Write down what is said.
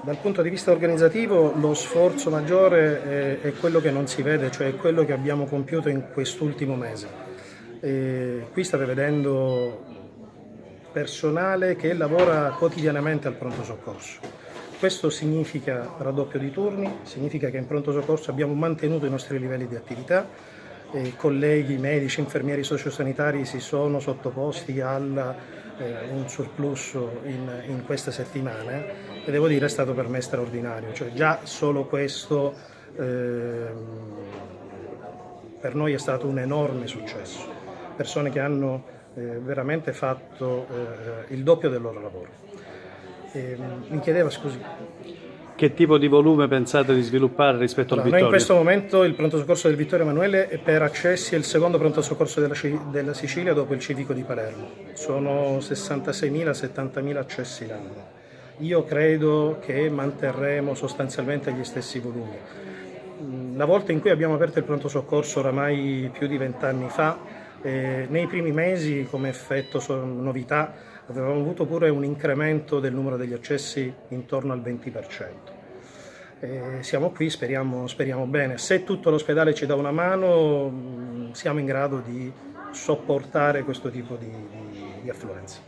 Dal punto di vista organizzativo lo sforzo maggiore è quello che non si vede, cioè quello che abbiamo compiuto in quest'ultimo mese. Qui state vedendo personale che lavora quotidianamente al pronto soccorso. Questo significa raddoppio di turni, significa che in pronto soccorso abbiamo mantenuto i nostri livelli di attività, colleghi, medici, infermieri sociosanitari si sono sottoposti a un surplus in queste settimane e devo dire è stato per me straordinario, cioè già solo questo per noi è stato un enorme successo, persone che hanno veramente fatto il doppio del loro lavoro. Mi chiedeva, scusi. Che tipo di volume pensate di sviluppare rispetto al Allora, noi in questo Vittorio? momento il pronto soccorso del Vittorio Emanuele per accessi è il secondo pronto soccorso della Sicilia dopo il civico di Palermo. Sono 66.000-70.000 accessi l'anno. Io credo che manterremo sostanzialmente gli stessi volumi. La volta in cui abbiamo aperto il pronto soccorso oramai più di 20 anni fa, nei primi mesi come effetto novità avevamo avuto pure un incremento del numero degli accessi intorno al 20%. Siamo qui, speriamo bene. Se tutto l'ospedale ci dà una mano, siamo in grado di sopportare questo tipo di affluenza.